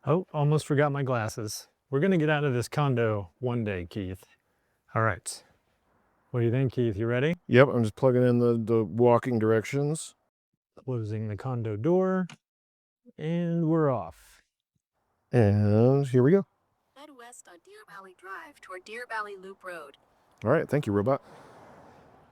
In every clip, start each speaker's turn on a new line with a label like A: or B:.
A: Oh, almost forgot my glasses. We're gonna get out of this condo one day, Keith. All right. What do you think, Keith? You ready?
B: Yep, I'm just plugging in the walking directions.
A: Closing the condo door, and we're off.
B: And here we go.
C: Head west on Deer Valley Drive toward Deer Valley Loop Road.
B: All right, thank you, robot.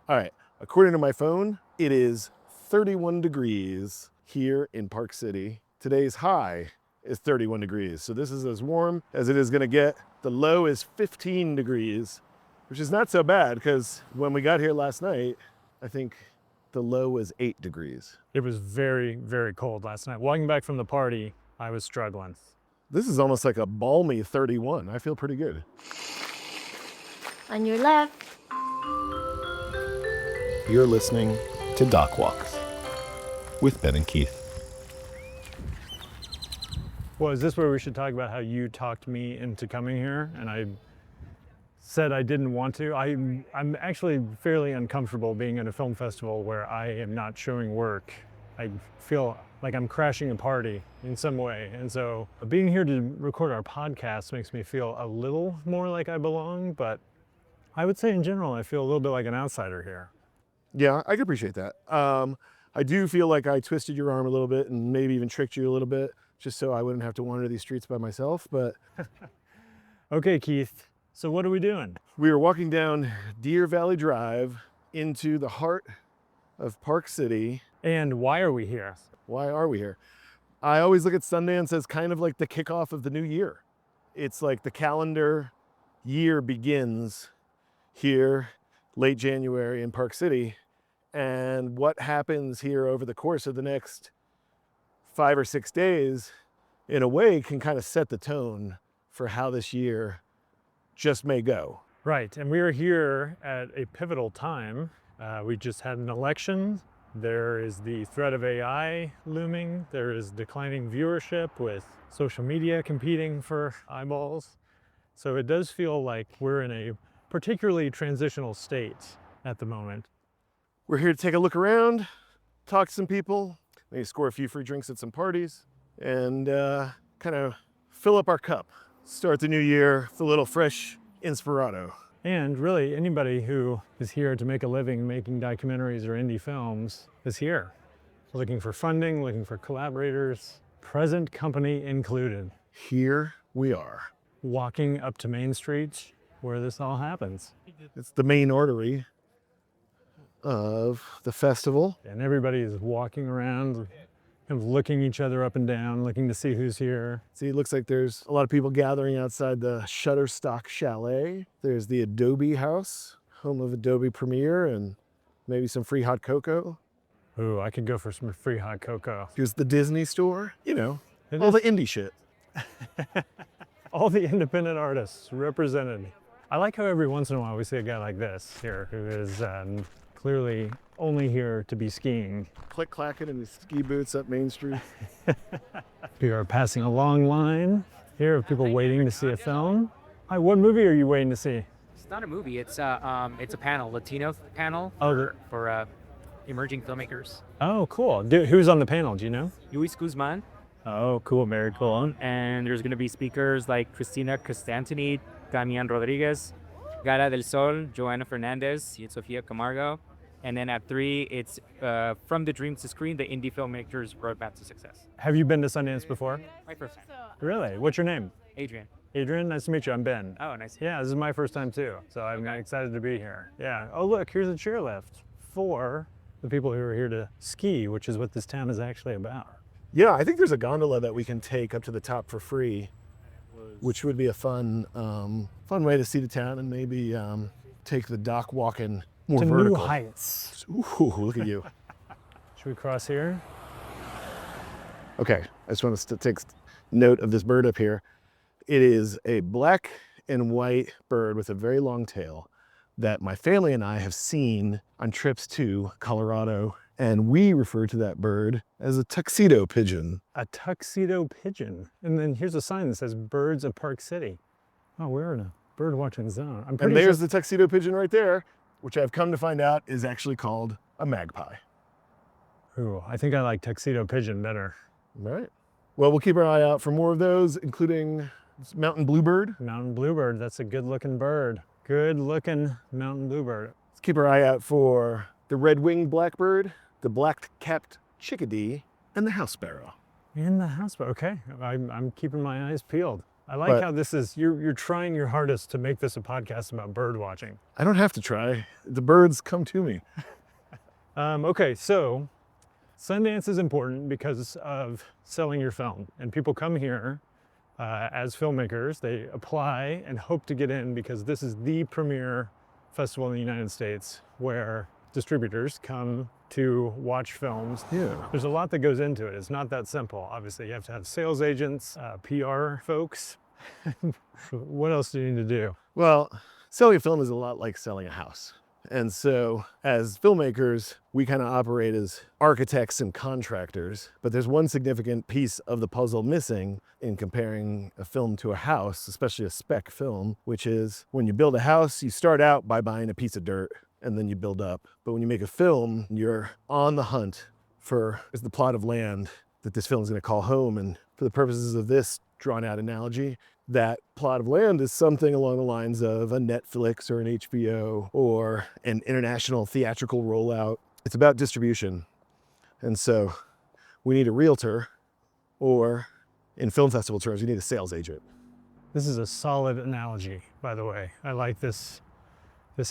B: All right, according to my phone, it is 31 degrees here in Park City. Today's high is 31 degrees, so this is as warm as it is gonna get. The low is 15 degrees, which is not so bad because when we got here last night, I think the low was 8 degrees.
A: It was very, very cold last night. Walking back from the party, I was struggling.
B: This is almost like a balmy 31. I feel pretty good.
C: On your left.
D: You're listening to Dock Walks with Ben and Keith.
A: Well, is this where we should talk about how you talked me into coming here and I said I didn't want to? I'm actually fairly uncomfortable being at a film festival where I am not showing work. I feel like I'm crashing a party in some way. And so being here to record our podcast makes me feel a little more like I belong, but I would say in general, I feel a little bit like an outsider here.
B: Yeah, I can appreciate that. I do feel like I twisted your arm a little bit and maybe even tricked you a little bit just so I wouldn't have to wander these streets by myself, but...
A: Okay, Keith, so what are we doing?
B: We were walking down Deer Valley Drive into the heart of Park City.
A: And why are we here?
B: Why are we here? I always look at Sundance as kind of like the kickoff of the new year. It's like the calendar year begins here, late January in Park City. And what happens here over the course of the next 5 or 6 days, in a way, can kind of set the tone for how this year just may go.
A: Right, and we are here at a pivotal time. We just had an election. There is the threat of AI looming. There is declining viewership with social media competing for eyeballs. So it does feel like we're in a particularly transitional state at the moment.
B: We're here to take a look around, talk to some people, maybe score a few free drinks at some parties, and kind of fill up our cup. Start the new year with a little fresh inspirato.
A: And really, anybody who is here to make a living making documentaries or indie films is here. Looking for funding, looking for collaborators, present company included.
B: Here we are.
A: Walking up to Main Street where this all happens.
B: It's the main artery of the festival.
A: And everybody is walking around, kind of looking each other up and down, looking to see who's here.
B: See, it looks like there's a lot of people gathering outside the Shutterstock Chalet. There's the Adobe House, home of Adobe Premiere, and maybe some free hot cocoa.
A: Ooh, I could go for some free hot cocoa.
B: Here's the Disney store, you know, all the indie shit.
A: All the independent artists represented. I like how every once in a while we see a guy like this here who is clearly only here to be skiing.
B: Click-clacking in his ski boots up Main Street.
A: We are passing a long line here of people waiting to see a film. Hi, what movie are you waiting to see?
E: It's not a movie. It's a panel, Latino panel for emerging filmmakers.
A: Oh, cool. Who's on the panel? Do you know?
E: Luis Guzman.
A: Oh, cool. Very cool.
E: And there's going to be speakers like Cristina Costantini, Damian Rodriguez, Gara del Sol, Joanna Fernandez, and Sofia Camargo. And then at 3, it's From the Dreams to Screen, the indie filmmakers roadmap to success.
A: Have you been to Sundance before?
E: My first time.
A: Really? What's your name?
E: Adrian.
A: Adrian, nice to meet you. I'm Ben.
E: Oh, nice.
A: Yeah, this is my first time too, so I'm excited to be here. Yeah. Oh, look, here's a chairlift for the people who are here to ski, which is what this town is actually about.
B: Yeah, I think there's a gondola that we can take up to the top for free, which would be a fun way to see the town and maybe take the dock walking more
A: to
B: vertical.
A: new heights.
B: Ooh, look at you.
A: Should we cross here?
B: Okay, I just want to take note of this bird up here. It is a black and white bird with a very long tail that my family and I have seen on trips to Colorado, and we refer to that bird as a tuxedo pigeon.
A: A tuxedo pigeon. And then here's a sign that says Birds of Park City. Oh, we're in a bird watching zone. I'm pretty
B: And there's
A: sure...
B: the tuxedo pigeon right there, which I've come to find out is actually called a magpie.
A: Ooh, I think I like tuxedo pigeon better.
B: All right. Well, we'll keep our eye out for more of those, including mountain bluebird.
A: Mountain bluebird, that's a good looking bird. Good looking mountain bluebird.
B: Let's keep our eye out for the red-winged blackbird, the black-capped chickadee, and the house sparrow.
A: In the house, okay. I'm keeping my eyes peeled. I like
B: But-
A: how this is, you're trying your hardest to make this a podcast about bird watching.
B: I don't have to try. The birds come to me.
A: Okay, so Sundance is important because of selling your film. And people come here as filmmakers, they apply and hope to get in because this is the premier festival in the United States where distributors come to watch films.
B: Yeah.
A: There's a lot that goes into it. It's not that simple. Obviously, you have to have sales agents, PR folks. What else do you need to do?
B: Well, selling a film is a lot like selling a house. And so as filmmakers, we kind of operate as architects and contractors, but there's one significant piece of the puzzle missing in comparing a film to a house, especially a spec film, which is when you build a house, you start out by buying a piece of dirt and then you build up. But when you make a film, you're on the hunt for the plot of land that this film is going to call home. And for the purposes of this drawn out analogy, that plot of land is something along the lines of a Netflix or an HBO or an international theatrical rollout. It's about distribution. And so we need a realtor, or in film festival terms, we need a sales agent.
A: This is a solid analogy, by the way. I like this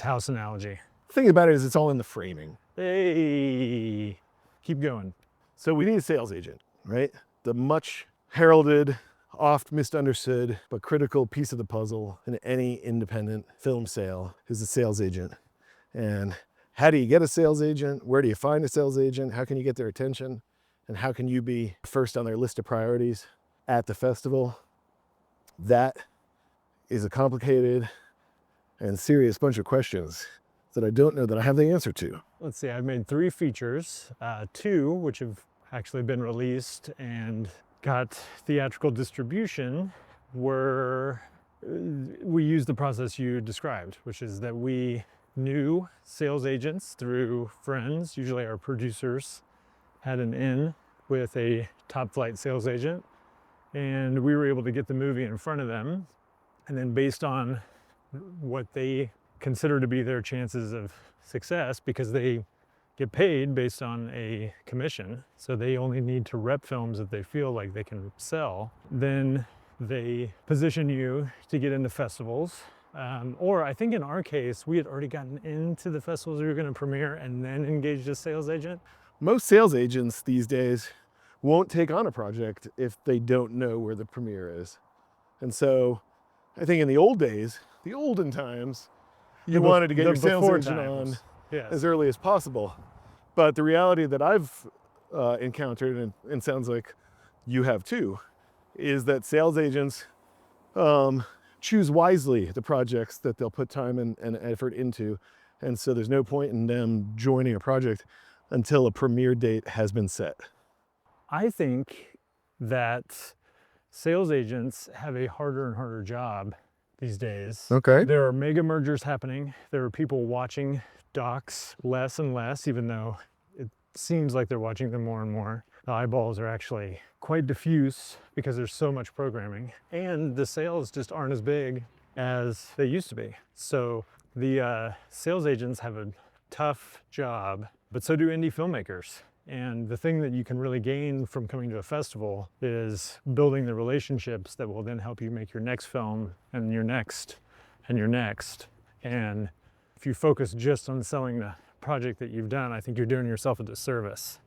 A: house analogy.
B: The thing about it is it's all in the framing.
A: Hey, keep going.
B: So we need a sales agent, right? The much heralded, oft misunderstood, but critical piece of the puzzle in any independent film sale is a sales agent. And how do you get a sales agent? Where do you find a sales agent? How can you get their attention? And how can you be first on their list of priorities at the festival? That is a complicated and serious bunch of questions that I don't know that I have the answer to.
A: Let's see, I've made 3 features, 2 which have actually been released and got theatrical distribution, where we used the process you described, which is that we knew sales agents through friends, usually our producers had an in with a top flight sales agent, and we were able to get the movie in front of them, and then based on what they consider to be their chances of success, because they get paid based on a commission, so they only need to rep films that they feel like they can sell, then they position you to get into festivals. Or I think in our case, we had already gotten into the festivals we were going to premiere and then engaged a sales agent.
B: Most sales agents these days won't take on a project if they don't know where the premiere is. And so I think in the old days, the olden times, you wanted to get your sales agent on
A: Yes.
B: as early as possible. But the reality that I've encountered, and sounds like you have too, is that sales agents choose wisely the projects that they'll put time and effort into. And so there's no point in them joining a project until a premiere date has been set.
A: I think that sales agents have a harder and harder job these days.
B: Okay.
A: There are mega mergers happening. There are people watching docs less and less, even though it seems like they're watching them more and more. The eyeballs are actually quite diffuse because there's so much programming, and the sales just aren't as big as they used to be. So the sales agents have a tough job, but so do indie filmmakers. And the thing that you can really gain from coming to a festival is building the relationships that will then help you make your next film and your next and your next. And if you focus just on selling the project that you've done, I think you're doing yourself a disservice.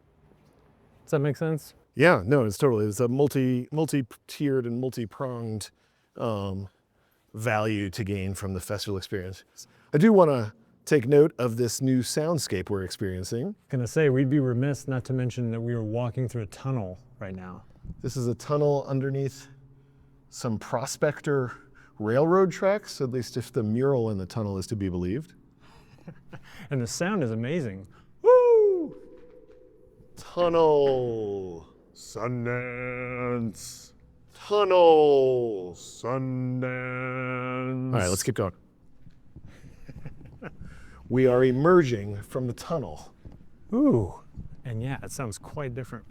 A: Does that make sense?
B: Yeah, no, it's a multi-tiered and multi-pronged value to gain from the festival experience. I do want to take note of this new soundscape we're experiencing.
A: Gonna say, we'd be remiss not to mention that we are walking through a tunnel right now.
B: This is a tunnel underneath some Prospector railroad tracks, at least if the mural in the tunnel is to be believed.
A: And the sound is amazing. Woo!
B: Tunnel. Sundance. Tunnel.
A: Sundance.
B: All right, let's keep going. We are emerging from the tunnel.
A: Ooh, and yeah, it sounds quite different.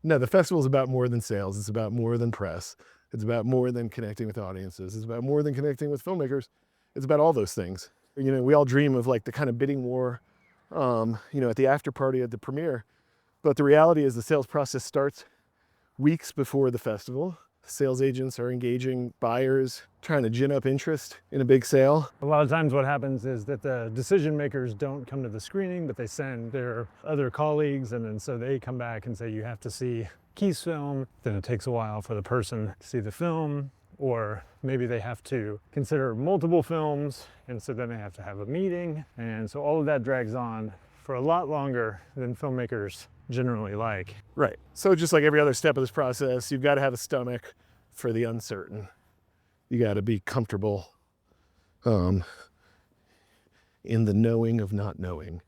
B: No, the festival is about more than sales. It's about more than press. It's about more than connecting with audiences. It's about more than connecting with filmmakers. It's about all those things. You know, we all dream of like the kind of bidding war, you know, at the after party at the premiere. But the reality is the sales process starts weeks before the festival. Sales agents are engaging buyers, trying to gin up interest in a big sale.
A: A lot of times what happens is that the decision makers don't come to the screening, but they send their other colleagues, and then so they come back and say, you have to see Keith's film. Then it takes a while for the person to see the film, or maybe they have to consider multiple films, and so then they have to have a meeting. And so all of that drags on for a lot longer than filmmakers generally like.
B: Right. So just like every other step of this process, you've got to have a stomach for the uncertain. You got to be comfortable in the knowing of not knowing.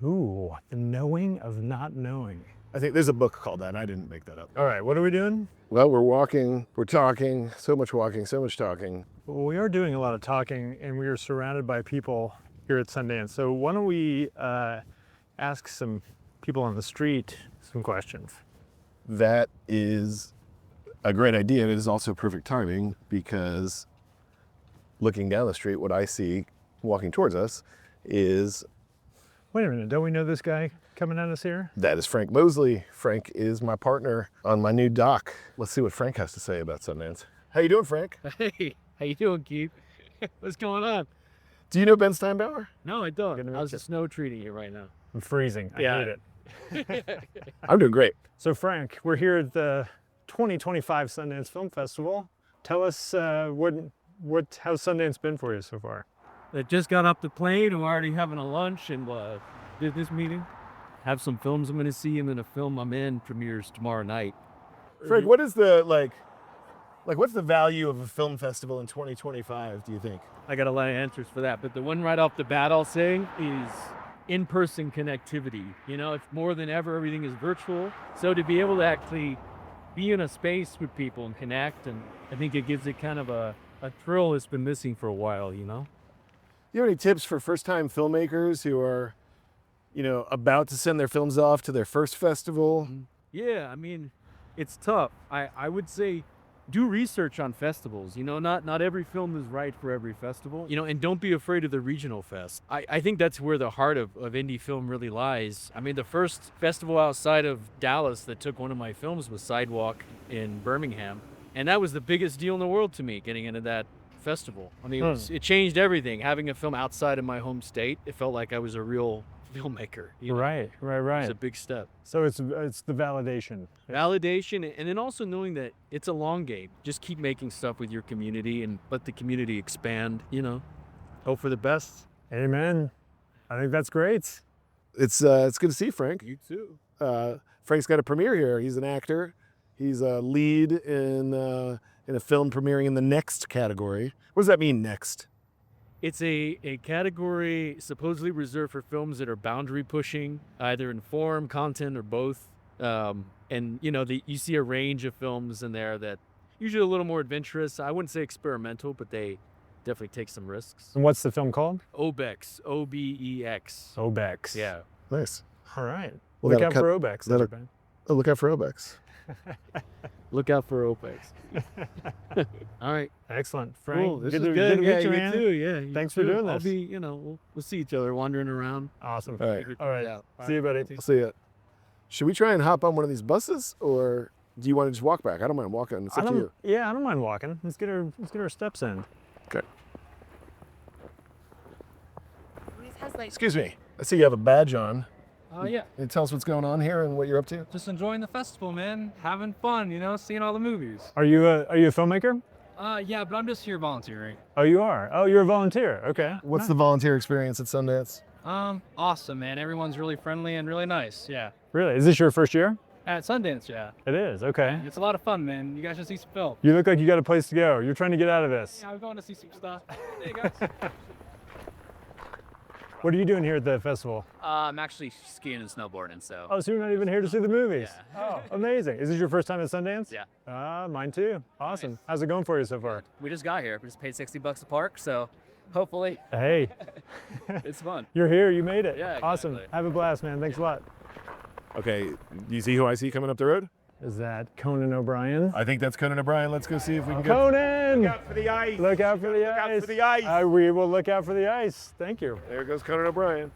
A: Ooh, the knowing of not knowing.
B: I think there's a book called that. I didn't make that up.
A: All right, what are we doing?
B: Well, we're walking, we're talking, so much walking, so much talking.
A: Well, we are doing a lot of talking, and we are surrounded by people here at Sundance. So why don't we ask some people on the street some questions?
B: That is a great idea. And it is also perfect timing because looking down the street, what I see walking towards us is...
A: Wait a minute, don't we know this guy coming at us here?
B: That is Frank Mosley. Frank is my partner on my new doc. Let's see what Frank has to say about Sundance. How you doing, Frank?
F: Hey, how you doing, Keith? What's going on?
B: Do you know Ben Steinbauer?
F: No, I
A: Good
F: don't.
A: to meet
F: How's
A: you.
F: the snow treating you right now?
A: I'm freezing, I
F: Yeah.
A: hate it.
B: I'm doing great.
A: So Frank, we're here at the 2025 Sundance Film Festival. Tell us how's Sundance been for you so far?
F: I just got off the plane. I'm already having a lunch and business meeting. Have some films I'm going to see, and then a film I'm in premieres tomorrow night.
B: Frank, what is the, what's the value of a film festival in 2025, do you think?
F: I got a lot of answers for that, but the one right off the bat I'll say is in-person connectivity. You know, it's more than ever, everything is virtual. So to be able to actually be in a space with people and connect, and I think it gives it kind of a thrill that's been missing for a while, you know?
B: You have any tips for first-time filmmakers who are, you know, about to send their films off to their first festival?
F: Yeah, I mean, it's tough. I would say do research on festivals. You know, not every film is right for every festival. You know, and don't be afraid of the regional fest. I think that's where the heart of indie film really lies. I mean, the first festival outside of Dallas that took one of my films was Sidewalk in Birmingham. And that was the biggest deal in the world to me, getting into that festival. I mean, it changed everything. Having a film outside of my home state, it felt like I was a real filmmaker. You know?
A: Right.
F: It's a big step.
A: So it's the validation.
F: Validation, and then also knowing that it's a long game. Just keep making stuff with your community and let the community expand, you know. Hope for the best.
A: Amen. I think that's great.
B: It's good to see Frank.
F: You too.
B: Frank's got a premiere here. He's an actor. He's a lead in a film premiering in the next category. What does that mean, next?
F: It's a category supposedly reserved for films that are boundary pushing, either in form, content, or both. And you know, you see a range of films in there that usually a little more adventurous. I wouldn't say experimental, but they definitely take some risks.
A: And what's the film called?
F: Obex, O-B-E-X.
A: Obex.
F: Yeah.
B: Nice.
A: All right.
B: Well,
A: Look
B: that'll
A: out
B: cut-
A: for Obex.
B: that'll-
A: everybody.
B: Oh, look out for Obex.
F: Look out for Opex. All right.
A: Excellent. Frank,
F: Cool. This
A: good
F: is
A: to,
F: good.
A: good to
F: Yeah,
A: meet you,
F: you
A: man.
F: too. Yeah. you
A: Thanks for
F: too.
A: doing
F: I'll
A: this.
F: be, you know, we'll see each other wandering around.
A: Awesome.
B: All right.
A: All right.
F: Yeah.
A: See you, buddy.
B: I'll see you. Should we try and hop on one of these buses, or do you want to just walk back? I don't mind walking. It's up to you.
A: Yeah, I don't mind walking. Let's get our steps in.
B: Okay.
C: Has like
B: Excuse me. I see you have a badge on.
G: Yeah,
B: Can you tell us what's going on here and what you're up to?
G: just enjoying the festival, man. Having fun, you know, seeing all the movies.
A: Are you a filmmaker?
G: Yeah, but I'm just here volunteering.
A: Oh, you are. Oh, you're a volunteer. Okay.
B: What's the volunteer experience at Sundance?
G: Awesome, man. Everyone's really friendly and really nice. Yeah.
A: Really? Is this your first year?
G: At Sundance, yeah.
A: It is. Okay.
G: It's a lot of fun, man. You guys should see some film.
A: You look like you got a place to go. You're trying to get out of this.
G: Yeah, I'm going to see some stuff. Hey, guys.
A: What are you doing here at the festival?
H: I'm actually skiing and snowboarding, so.
A: Oh, so you're not even here to see the movies?
H: Yeah.
A: Oh, amazing. Is this your first time at Sundance?
H: Yeah.
A: Mine too. Awesome. How's it going for you so far?
H: We just got here. We just paid $60 a park, so hopefully
A: Hey,
H: it's fun.
A: you're here. You made it.
H: Yeah,
A: Awesome.
H: exactly.
A: Have a blast, man. Thanks a lot.
B: Okay, do you see who I see coming up the road?
A: Is that Conan O'Brien?
B: I think that's Conan O'Brien. Let's go see if we can
A: Conan!
B: Look out for the ice.
A: Look out for the ice.
B: Look out for the ice.
A: We will look out for the ice. Thank you.
B: There goes Conan O'Brien.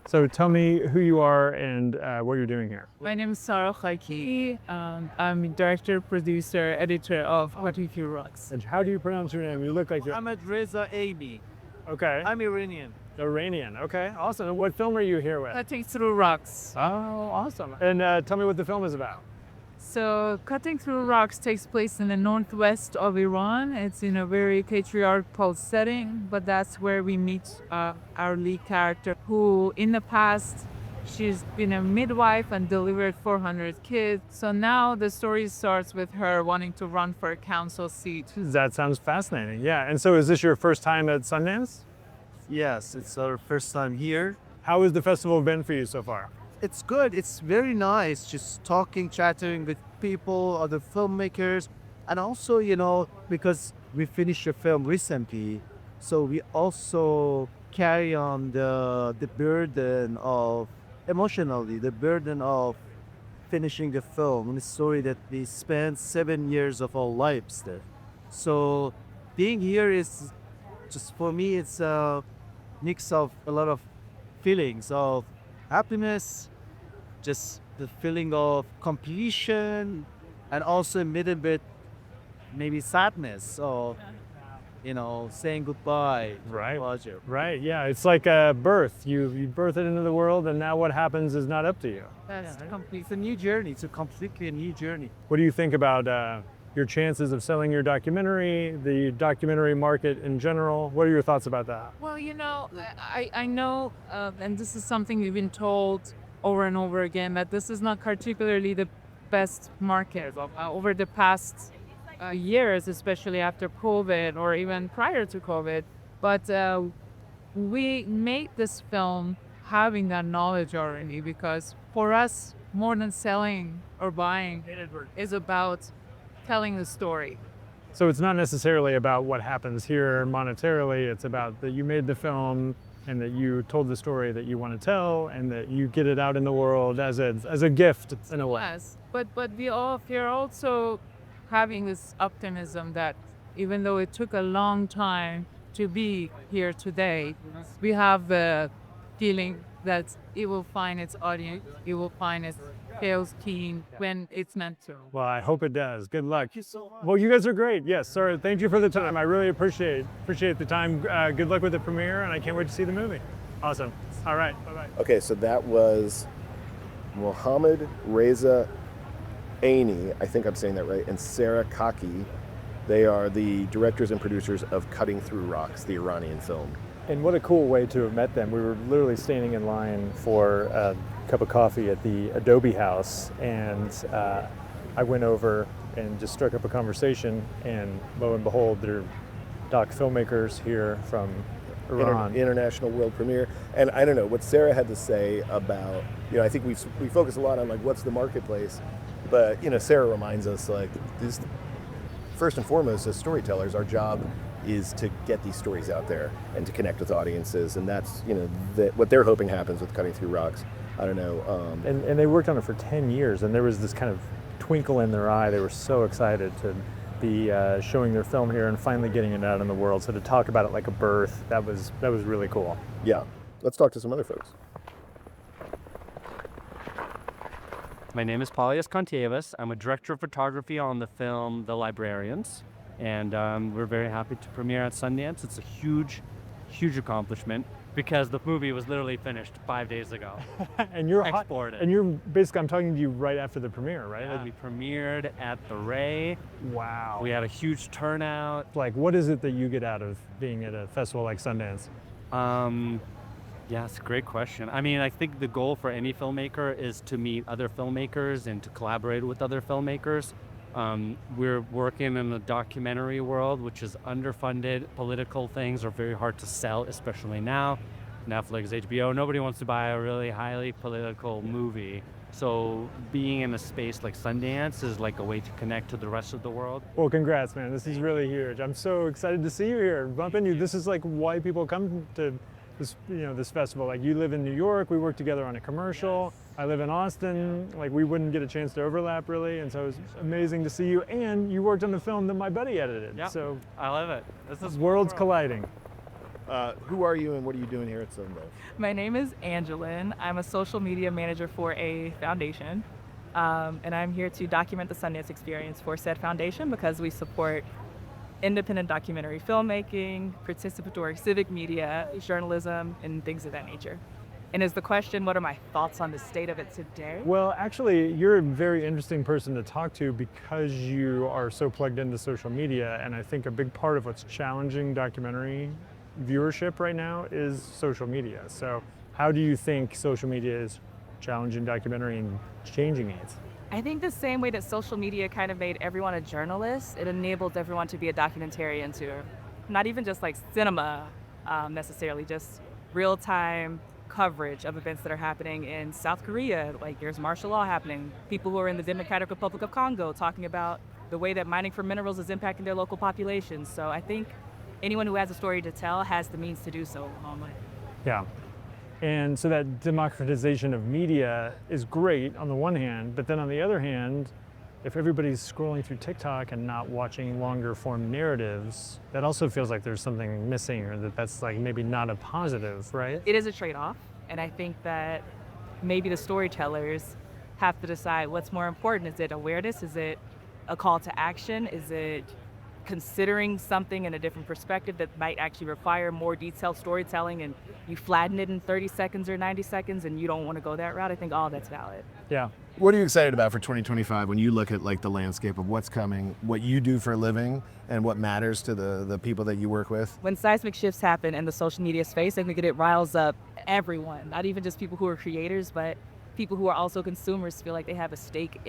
A: So tell me who you are and what you're doing here.
I: My name is Sarah Khaiki. I'm director, producer, editor of What2 Rocks.
A: And how do you pronounce your name? You look like you're...
F: Ahmed Reza Amy.
A: Okay.
F: I'm Iranian.
A: Iranian. Okay, awesome. And what film are you here with?
I: Cutting Through Rocks.
A: Oh, awesome. And tell me what the film is about.
I: So Cutting Through Rocks takes place in the northwest of Iran. It's in a very patriarchal setting, but that's where we meet our lead character, who in the past, she's been a midwife and delivered 400 kids. So now the story starts with her wanting to run for a council seat.
A: That sounds fascinating. Yeah, and so is this your first time at Sundance?
F: Yes, it's our first time here.
A: How has the festival been for you so far?
F: It's good. It's very nice just talking, chatting with people, other filmmakers. And also, you know, because we finished a film recently, so we also carry on the burden of, emotionally, the burden of finishing the film and the story that we spent 7 years of our lives there. So being here is just, for me, it's a mix of a lot of feelings of happiness, just the feeling of completion, and also a little bit maybe sadness of, you know, saying goodbye.
A: Right.
F: Roger.
A: Right, yeah, it's like a birth. You birth it into the world, and now what happens is not up to you.
I: That's complete.
F: It's a new journey. It's a completely new journey.
A: What do you think about your chances of selling your documentary, the documentary market in general? What are your thoughts about that?
I: Well, you know, I know, and this is something we've been told over and over again, that this is not particularly the best market. Over the past years, especially after COVID or even prior to COVID. But we made this film having that knowledge already, because for us, more than selling or buying, is about telling the story.
A: So it's not necessarily about what happens here monetarily, it's about that you made the film and that you told the story that you want to tell and that you get it out in the world as a gift in a way.
I: Yes, but we're also having this optimism that even though it took a long time to be here today, we have the feeling that it will find its audience, it will find its sales team when it's meant to.
A: Well, I hope it does. Good luck. Well, you guys are great. Yes, sir. Thank you for the time. I really appreciate the time. Good luck with the premiere, and I can't wait to see the movie. Awesome. All right. Bye-bye.
B: Okay, so that was Mohammed Reza Aini, I think I'm saying that right, and Sarah Kaki. They are the directors and producers of Cutting Through Rocks, the Iranian film.
A: And what a cool way to have met them. We were literally standing in line for a cup of coffee at the Adobe House, and I went over and just struck up a conversation, and lo and behold, they're doc filmmakers here from Iran.
B: International world premiere. And I don't know what Sarah had to say about, you know, I think we focus a lot on like what's the marketplace, but you know, Sarah reminds us like this, first and foremost as storytellers, our job is to get these stories out there and to connect with audiences, and that's, you know, what they're hoping happens with Cutting Through Rocks. I don't know.
A: And they worked on it for 10 years, and there was this kind of twinkle in their eye. They were so excited to be showing their film here and finally getting it out in the world. So to talk about it like a birth, that was really cool.
B: Yeah. Let's talk to some other folks.
J: My name is Paulius Contievas. I'm a director of photography on the film The Librarians, and we're very happy to premiere at Sundance. It's a huge, huge accomplishment because the movie was literally finished 5 days ago.
A: And you're
J: exported.
A: And you're basically, I'm talking to you right after the premiere, right?
J: Yeah, we premiered at the Ray.
A: Wow.
J: We had a huge turnout.
A: Like, what is it that you get out of being at a festival like Sundance?
J: Yeah, it's a great question. I mean, I think the goal for any filmmaker is to meet other filmmakers and to collaborate with other filmmakers. We're working in the documentary world, which is underfunded. Political things are very hard to sell, especially now. Netflix, HBO, nobody wants to buy a really highly political movie. So being in a space like Sundance is like a way to connect to the rest of the world.
A: Well, congrats, man. This is really huge. I'm so excited to see you here, bump into you. This is like why people come to this, you know, this festival. Like, you live in New York, we worked together on a commercial. I live in Austin, like we wouldn't get a chance to overlap really, and so it was amazing to see you. And you worked on the film that my buddy edited.
J: Yeah,
A: So
J: I love it. This is
A: worlds colliding.
B: Who are you and what are you doing here at Sundance?
K: My name is Angeline. I'm a social media manager for a foundation. And I'm here to document the Sundance experience for said foundation because we support independent documentary filmmaking, participatory civic media, journalism, and things of that nature. And is the question, what are my thoughts on the state of it today?
A: Well, actually, you're a very interesting person to talk to because you are so plugged into social media. And I think a big part of what's challenging documentary viewership right now is social media. So how do you think social media is challenging documentary and changing it?
K: I think the same way that social media kind of made everyone a journalist, it enabled everyone to be a documentarian too. Not even just like cinema necessarily, just real-time coverage of events that are happening in South Korea. Like there's martial law happening. People who are in the Democratic Republic of Congo talking about the way that mining for minerals is impacting their local populations. So I think anyone who has a story to tell has the means to do so.
A: Yeah. And so that democratization of media is great on the one hand, but then on the other hand, if everybody's scrolling through TikTok and not watching longer form narratives, that also feels like there's something missing or that's like maybe not a positive, right?
K: It is a trade-off, and I think that maybe the storytellers have to decide what's more important. Is it awareness? Is it a call to action? Is it considering something in a different perspective that might actually require more detailed storytelling and you flatten it in 30 seconds or 90 seconds and you don't want to go that route? I think all that's valid.
A: Yeah.
B: What are you excited about for 2025 when you look at like the landscape of what's coming, what you do for a living, and what matters to the people that you work with?
K: When seismic shifts happen in the social media space, I think it riles up everyone, not even just people who are creators, but people who are also consumers feel like they have a stake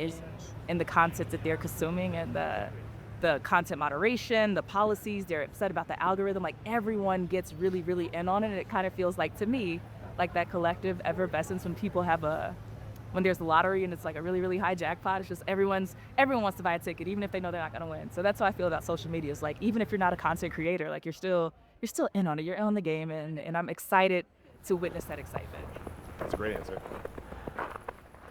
K: in the content that they're consuming and the content moderation, the policies. They're upset about the algorithm. Like everyone gets really, really in on it. And it kind of feels like, to me, like that collective effervescence when people have when there's a lottery and it's like a really, really high jackpot. It's just everyone wants to buy a ticket, even if they know they're not going to win. So that's how I feel about social media. It's like, even if you're not a content creator, like you're still in on it. You're on the game, and I'm excited to witness that excitement.
B: That's a great answer.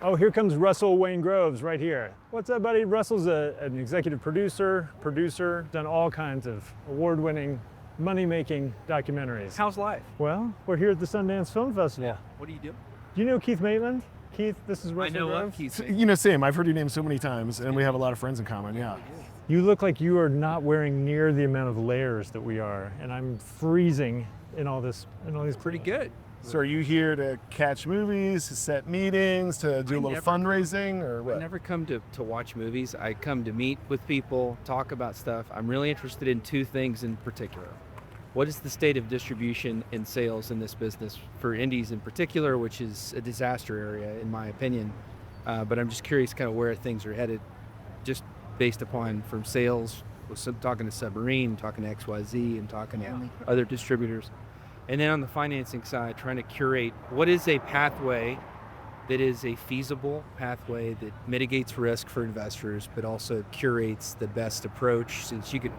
A: Oh, here comes Russell Wayne Groves right here. What's up, buddy? Russell's an executive producer, done all kinds of award-winning, money-making documentaries.
F: How's life?
A: Well, we're here at the Sundance Film Festival.
F: Yeah. What do you do?
A: Do you know Keith Maitland? Keith, this is Russell Groves.
F: Keith.
B: You know, Sam, I've heard your name so many times, and we have a lot of friends in common, yeah.
A: You look like you are not wearing near the amount of layers that we are, and I'm freezing in all these.
F: Pretty good.
B: So are you here to catch movies, to set meetings, to do a little fundraising, or what?
F: I never come to watch movies. I come to meet with people, talk about stuff. I'm really interested in two things in particular. What is the state of distribution and sales in this business for indies in particular, which is a disaster area in my opinion. But I'm just curious kind of where things are headed, just based upon from sales, talking to Submarine, talking to XYZ, and talking to other distributors. And then on the financing side, trying to curate what is a pathway that is a feasible pathway that mitigates risk for investors, but also curates the best approach since you could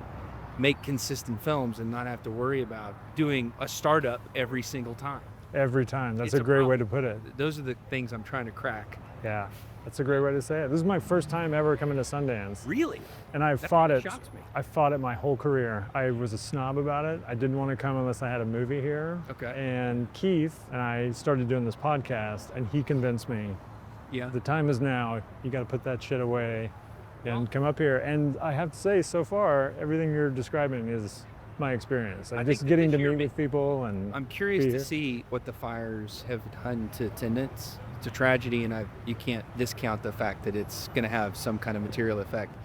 F: make consistent films and not have to worry about doing a startup every single time.
A: Every time. That's a great way to put it.
F: Those are the things I'm trying to crack.
A: Yeah, that's a great way to say it. This is my first time ever coming to Sundance.
F: Really?
A: And I've
F: That
A: fought it.
F: shocks me.
A: I fought it my whole career. I was a snob about it. I didn't want to come unless I had a movie here.
F: Okay.
A: And Keith and I started doing this podcast, and he convinced me,
F: Yeah.
A: the time is now. You got to put that shit away and come up here. And I have to say, so far, everything you're describing is my experience. I'm just getting to meet with people, and
F: I'm curious to see what the fires have done to attendance. It's a tragedy, and you can't discount the fact that it's going to have some kind of material effect.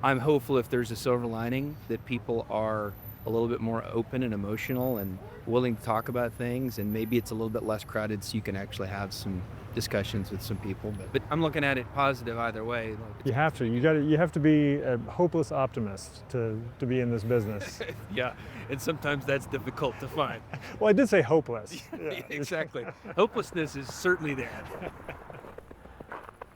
F: I'm hopeful if there's a silver lining that people are a little bit more open and emotional and willing to talk about things, and maybe it's a little bit less crowded so you can actually have some discussions with some people. But I'm looking at it positive either way.
A: you have to. You have to be a hopeless optimist to be in this business.
F: Yeah, and sometimes that's difficult to find.
A: Well, I did say hopeless. Yeah.
F: Exactly. Hopelessness is certainly there.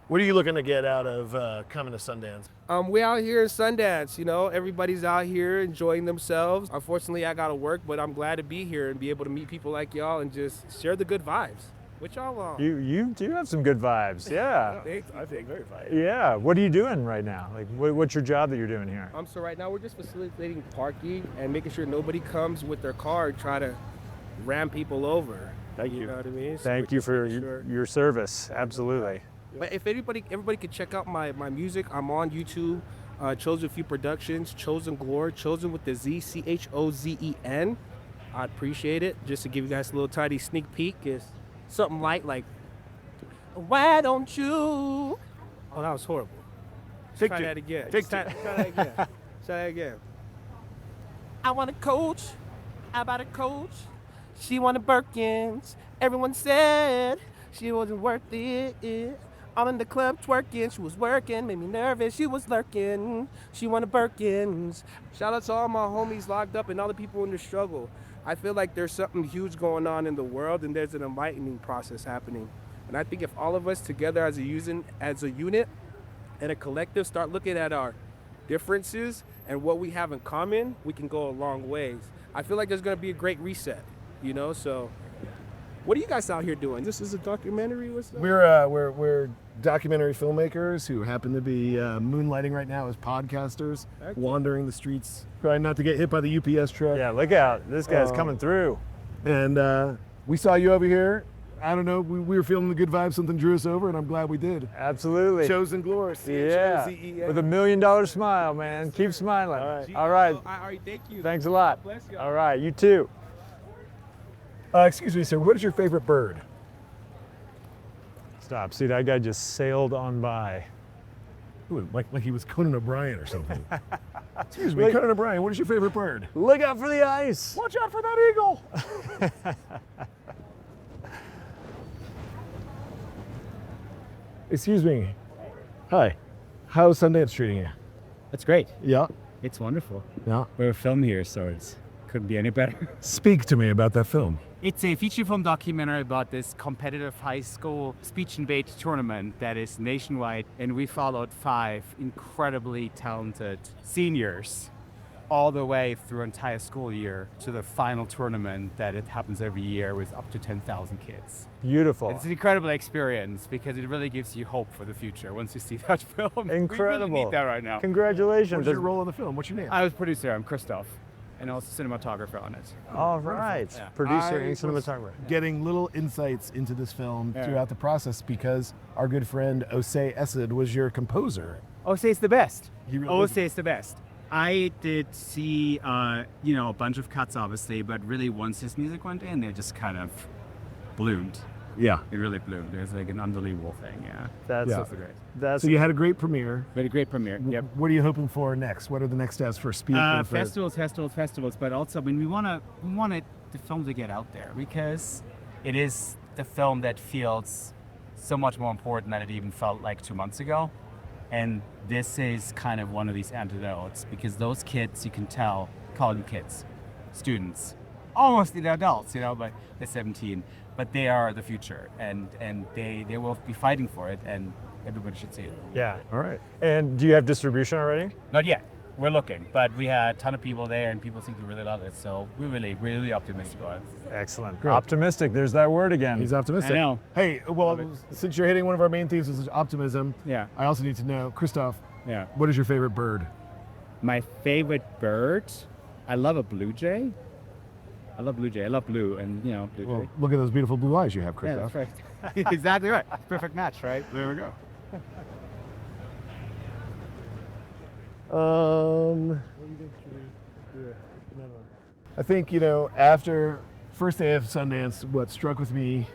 B: What are you looking to get out of coming to Sundance?
L: We out here in Sundance, you know, everybody's out here enjoying themselves. Unfortunately, I gotta work, but I'm glad to be here and be able to meet people like y'all and just share the good vibes. What y'all want?
A: You do have some good vibes. Yeah.
B: I think very fine.
A: Yeah. What are you doing right now? Like, what's your job that you're doing here?
L: So right now we're just facilitating parking and making sure nobody comes with their car and try to ram people over.
A: Thank you.
L: You know what I mean? So
A: Thank
L: we're
A: you
L: just
A: for
L: making sure.
A: your service. Absolutely.
L: But if everybody can check out my music, I'm on YouTube. Chosen Few Productions, Chosen Glory, Chosen with the Z, CHOZEN. I'd appreciate it. Just to give you guys a little tiny sneak peek, is something like, why don't you? Oh, that was horrible. Try that again.
B: Take two.
L: Try that again. Try that again. I want a coach. How about a coach? She wanted Birkins. Everyone said she wasn't worth it. I'm in the club twerking, she was working, made me nervous, she was lurking. She wanted Birkins. Shout out to all my homies locked up and all the people in the struggle. I feel like there's something huge going on in the world and there's an enlightening process happening. And I think if all of us together as a unit and a collective start looking at our differences and what we have in common, we can go a long ways. I feel like there's gonna be a great reset, you know, so. What are you guys out here doing? This is a documentary? What's that?
B: We're documentary filmmakers who happen to be moonlighting right now as podcasters, wandering the streets, trying not to get hit by the UPS truck.
A: Yeah, look out. This guy's coming through.
B: And we saw you over here. I don't know, we were feeling the good vibes, something drew us over, and I'm glad we did.
A: Absolutely.
B: Chosen Glory.
A: Yeah.
B: CHOZEN.
A: With $1 million smile, man. Keep smiling. All right.
L: All right, thank you.
A: Thanks a lot.
L: God bless you.
A: All right, you too.
B: Excuse me, sir, what is your favorite bird?
A: Stop. See, that guy just sailed on by.
B: Ooh, like he was Conan O'Brien or something. Excuse me, Conan O'Brien, what is your favorite bird?
A: Look out for the ice.
B: Watch out for that eagle. Excuse me. Hi. How's Sundance treating you?
E: That's great.
B: Yeah.
E: It's wonderful.
B: Yeah.
E: We're a film here, so it couldn't be any better.
B: Speak to me about that film.
E: It's a feature film documentary about this competitive high school speech and debate tournament that is nationwide, and we followed 5 incredibly talented seniors all the way through entire school year to the final tournament that it happens every year with up to 10,000 kids.
A: Beautiful.
E: It's an incredible experience because it really gives you hope for the future once you see that film.
A: Incredible.
E: We really need that right now.
A: Congratulations.
B: What's your role in the film? What's your name?
E: I was producer, I'm Christoph, and also cinematographer on it.
A: All right.
E: Yeah.
A: Producer and
B: was
A: cinematographer.
B: Getting little insights into this film throughout the process because our good friend Osei Esed was your composer.
E: Osei is the best.
B: He really
E: Osei is the best. I did see, a bunch of cuts, obviously, but really once his music went in, it just kind of bloomed.
B: Yeah.
E: It really bloomed. It was like an unbelievable thing, yeah.
A: That's
E: so great.
A: That's
B: So you had a great premiere.
E: We had a great premiere, yep.
B: What are you hoping for next? What are the next steps for Speak?
E: Festivals, but also, we wanted the film to get out there because it is the film that feels so much more important than it even felt like 2 months ago. And this is kind of one of these antidotes because those kids, you can tell, call them kids, students, almost adults, but they're 17, but they are the future and they will be fighting for it and everybody should see it.
A: Yeah. All right. And do you have distribution already?
E: Not yet. We're looking, but we had a ton of people there and people seem to really love it. So we're really optimistic about it.
A: Excellent.
B: Great.
A: Optimistic. There's that word again.
B: He's optimistic.
E: I know.
B: Hey, well, since you're hitting one of our main themes, which is optimism,
E: Yeah.
B: I also need to know, Christoph,
E: Yeah.
B: what is your favorite bird?
E: My favorite bird, I love a blue jay. I love blue jay. I love blue and, blue
B: Well,
E: jay.
B: look at those beautiful blue eyes you have,
E: Yeah,
B: Christoph.
E: that's right. Exactly right. Perfect match, right?
B: There we go. I think, after first day of Sundance, what struck with me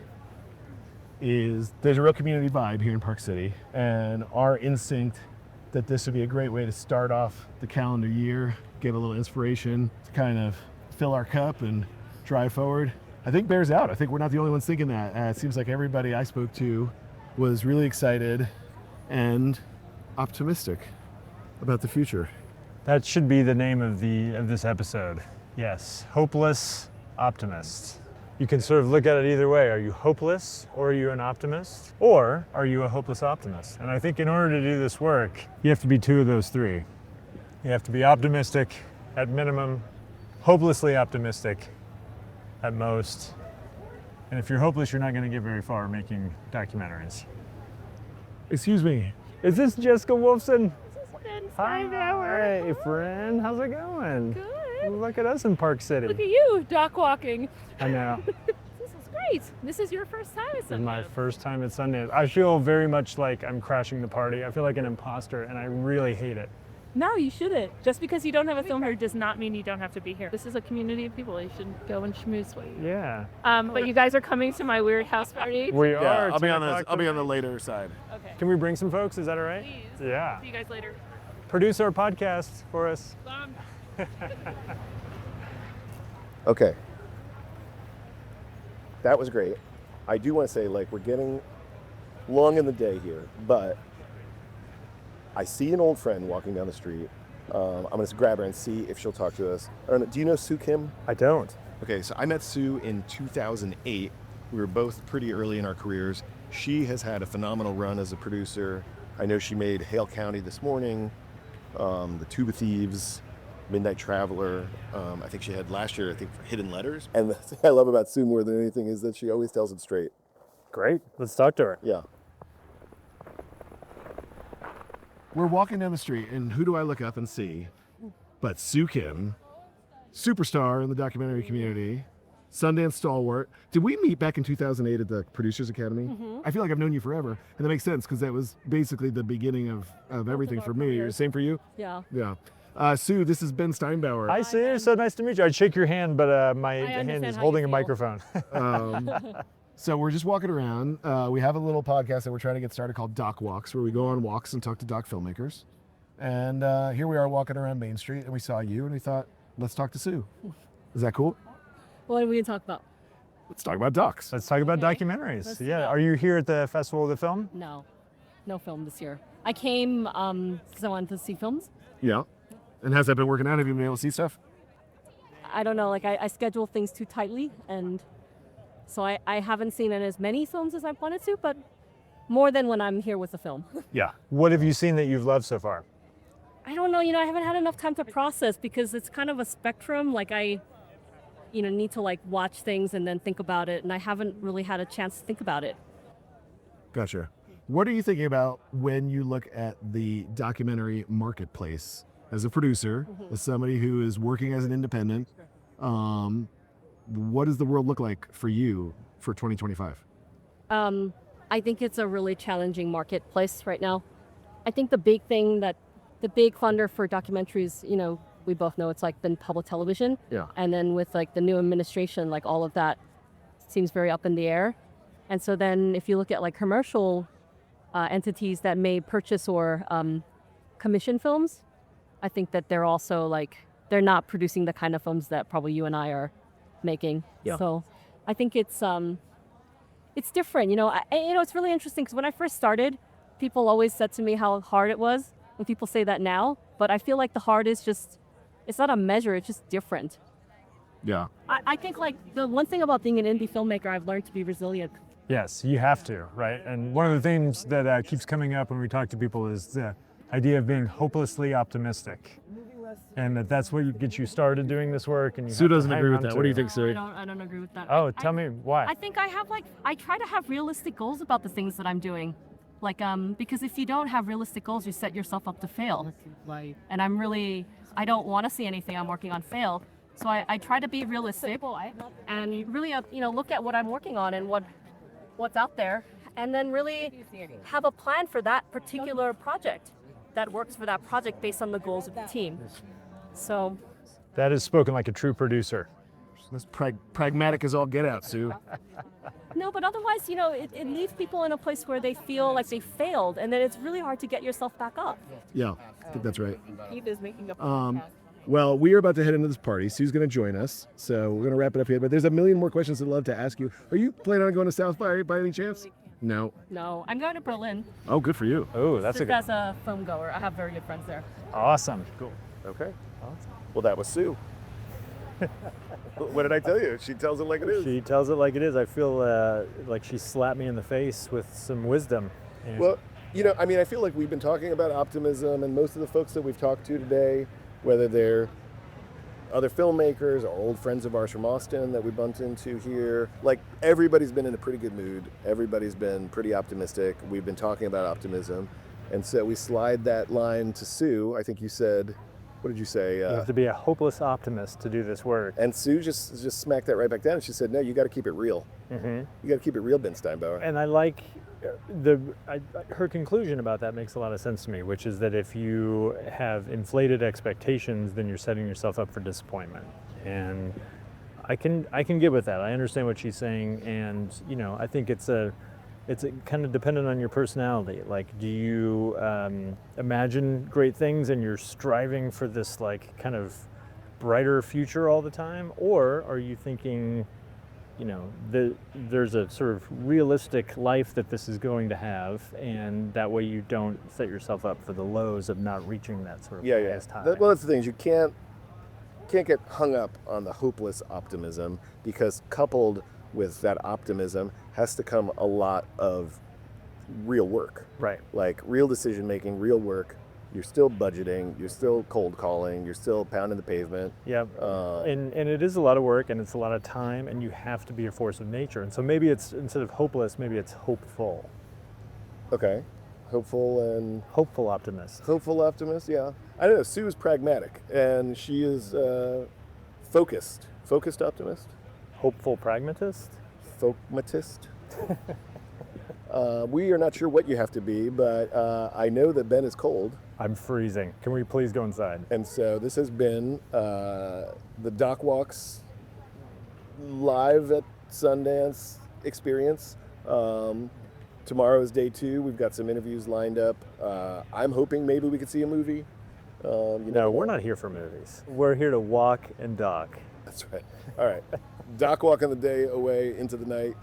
B: is there's a real community vibe here in Park City, and our instinct that this would be a great way to start off the calendar year, get a little inspiration to kind of fill our cup and drive forward, I think bears out. I think we're not the only ones thinking that. It seems like everybody I spoke to was really excited and optimistic about the future.
A: That should be the name of this episode. Yes, hopeless optimist. You can sort of look at it either way. Are you hopeless or are you an optimist? Or are you a hopeless optimist? And I think in order to do this work, you have to be 2 of those 3. You have to be optimistic at minimum, hopelessly optimistic at most, And if you're hopeless, you're not going to get very far making documentaries.
B: Excuse me.
A: Is this Jessica Wolfson?
I: Hi,
A: Hey, friend. How's it going?
I: Good.
A: Look at us in Park City.
I: Look at you, dock walking.
A: I know.
I: This is great. This is your first time at
A: This is my
I: Sundance.
A: first time at Sundance. I feel very much like I'm crashing the party. I feel like an imposter, and I really hate it.
I: No, you shouldn't. Just because you don't have a film here does not mean you don't have to be here. This is a community of people. You should go and schmooze with.
A: Yeah.
I: But you guys are coming to my weird house party.
A: We
B: Yeah,
A: are.
B: I'll be
A: 10
B: on
A: o'clock
B: the
A: tonight.
B: later side.
I: Okay.
A: Can we bring some folks? Is that all right?
I: Please.
A: Yeah.
I: See you guys later.
A: Produce our podcast for us.
M: Okay. That was great. I do want to say, like, we're getting long in the day here, but I see an old friend walking down the street. I'm going to grab her and see if she'll talk to us. I don't know, do you know Sue Kim?
A: I don't.
M: Okay, so I met Sue in 2008. We were both pretty early in our careers. She has had a phenomenal run as a producer. I know she made Hale County This Morning, The Tuba Thieves, Midnight Traveler. I think she had last year, Hidden Letters. And the thing I love about Sue more than anything is that she always tells it straight.
A: Great. Let's talk to her.
M: Yeah.
B: We're walking down the street, and who do I look up and see but Sue Kim, superstar in the documentary community, Sundance stalwart. Did we meet back in 2008 at the Producers Academy?
I: Mm-hmm.
B: I feel like I've known you forever, and that makes sense because that was basically the beginning of everything for me. Same for you?
I: Yeah.
B: Yeah. Sue, this is Ben Steinbauer.
A: Hi, Sue. So nice to meet you. I'd shake your hand, but my hand
I: understand
A: is
I: how
A: holding
I: you
A: a
I: feel.
A: microphone.
B: So we're just walking around. We have a little podcast that we're trying to get started called Doc Walks, where we go on walks and talk to doc filmmakers. And here we are walking around Main Street, and we saw you, and we thought, let's talk to Sue. Is that cool?
I: What are we going to talk about?
B: Let's talk about docs.
A: Let's talk about
I: Okay.
A: documentaries.
I: Let's
A: Yeah.
I: go.
A: Are you here at the Festival of the Film?
N: No film this year. I came because I wanted to see films.
B: Yeah. And how's that been working out? Have you been able to see stuff?
N: I don't know, like I schedule things too tightly, and so I haven't seen as many films as I wanted to, but more than when I'm here with the film.
A: Yeah. What have you seen that you've loved so far?
N: I don't know, I haven't had enough time to process because it's kind of a spectrum. Like I need to like watch things and then think about it, and I haven't really had a chance to think about it.
B: Gotcha. What are you thinking about when you look at the documentary marketplace as a producer, as somebody who is working as an independent? What does the world look like for you for 2025?
N: I think it's a really challenging marketplace right now. I think the big funder for documentaries, we both know it's like been public television.
B: Yeah.
N: And then with like the new administration, like all of that seems very up in the air. And so then if you look at like commercial entities that may purchase or commission films, I think that they're also like, they're not producing the kind of films that probably you and I are making.
B: Yeah.
N: So I think it's different. It's really interesting because when I first started, people always said to me how hard it was, and people say that now, but I feel like the hard is just, it's not a measure, it's just different.
B: Yeah.
N: I think like the one thing about being an indie filmmaker, I've learned to be resilient.
A: Yes, you have to, right? And one of the things that keeps coming up when we talk to people is the idea of being hopelessly optimistic. And that's what gets you started doing this work. And you
B: Sue
A: have to
B: doesn't
A: hang
B: agree with
A: on
B: that.
A: to
B: What do you
A: it.
B: think, Sue?
N: I don't agree with that.
A: Oh, tell me why.
N: I think I try to have realistic goals about the things that I'm doing. Like, because if you don't have realistic goals, you set yourself up to fail. And I don't want to see anything I'm working on fail. So I try to be realistic and really, look at what I'm working on and what's out there, and then really have a plan for that particular project that works for that project based on the goals of the team. So
A: That is spoken like a true producer.
B: That's pragmatic as all get out, Sue.
N: no, but otherwise, it leaves people in a place where they feel like they failed, and then it's really hard to get yourself back up.
B: Yeah, I think that's right.
N: Keith is making a
B: Well, we are about to head into this party. Sue's going to join us, so we're going to wrap it up here. But there's a million more questions I'd love to ask you. Are you planning on going to South by any chance? No.
N: No, I'm going to Berlin.
B: Oh, good for you.
A: Oh, that's
N: Just as a film goer. I have very good friends there.
A: Awesome.
B: Cool.
M: Okay. Well, that was Sue. What did I tell you? She tells it like it is.
A: She tells it like it is. I feel like she slapped me in the face with some wisdom.
M: Well, I feel like we've been talking about optimism, and most of the folks that we've talked to today, whether they're other filmmakers, or old friends of ours from Austin that we bumped into here. Like, everybody's been in a pretty good mood. Everybody's been pretty optimistic. We've been talking about optimism. And so we slide that line to Sue. I think you said, what did you say?
A: You have to be a hopeless optimist to do this work.
M: And Sue just smacked that right back down. And she said, no, you got to keep it real. You got to keep it real, Ben Steinbauer.
A: And I like her conclusion about that makes a lot of sense to me, which is that if you have inflated expectations, then you're setting yourself up for disappointment. And I can get with that. I understand what she's saying, and I think it's kind of dependent on your personality. Like, do you imagine great things and you're striving for this like kind of brighter future all the time, or are you thinking, there's a sort of realistic life that this is going to have, and that way you don't set yourself up for the lows of not reaching that sort of highest high.
M: Well, that's the thing. Is you can't get hung up on the hopeless optimism, because coupled with that optimism has to come a lot of real work.
A: Right.
M: Like real decision making, real work. You're still budgeting, you're still cold calling, you're still pounding the pavement.
A: Yeah, and it is a lot of work, and it's a lot of time, and you have to be a force of nature. And so maybe it's, instead of hopeless, maybe it's hopeful.
M: Okay. Hopeful
A: optimist.
M: Hopeful optimist, yeah. I don't know, Sue is pragmatic, and she is focused optimist.
A: Hopeful pragmatist?
M: Folkmatist. We are not sure what you have to be, but I know that Ben is cold.
A: I'm freezing. Can we please go inside?
M: And so this has been the Doc Walks live at Sundance experience. Tomorrow is day 2. We've got some interviews lined up. I'm hoping maybe we could see a movie.
A: No, we're not here for movies. We're here to walk and dock.
M: That's right. All right. Doc walking the day away into the night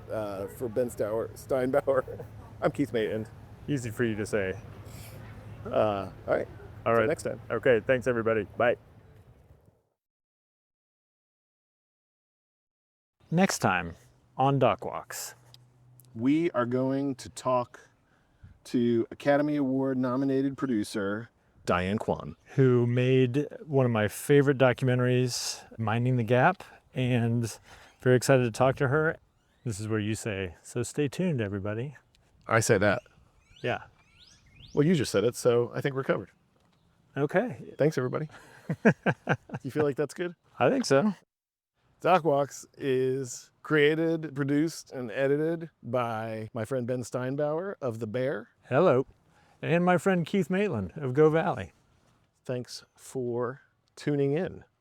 M: for Ben Steinbauer. I'm Keith Maitland.
A: Easy for you to say.
M: All right.
A: All right.
M: Next time.
A: Okay. Thanks, everybody. Bye. Next time on Doc Walks,
M: we are going to talk to Academy Award nominated producer Diane Kwan,
A: who made one of my favorite documentaries, Minding the Gap, and very excited to talk to her. This is where you say, so stay tuned, everybody.
M: I say that.
A: Yeah.
M: Well, you just said it, so I think we're covered.
A: Okay.
M: Thanks, everybody. You feel like that's good?
A: I think so.
B: Doc Walks is created, produced, and edited by my friend Ben Steinbauer of The Bear.
A: Hello. And my friend Keith Maitland of Go Valley.
B: Thanks for tuning in.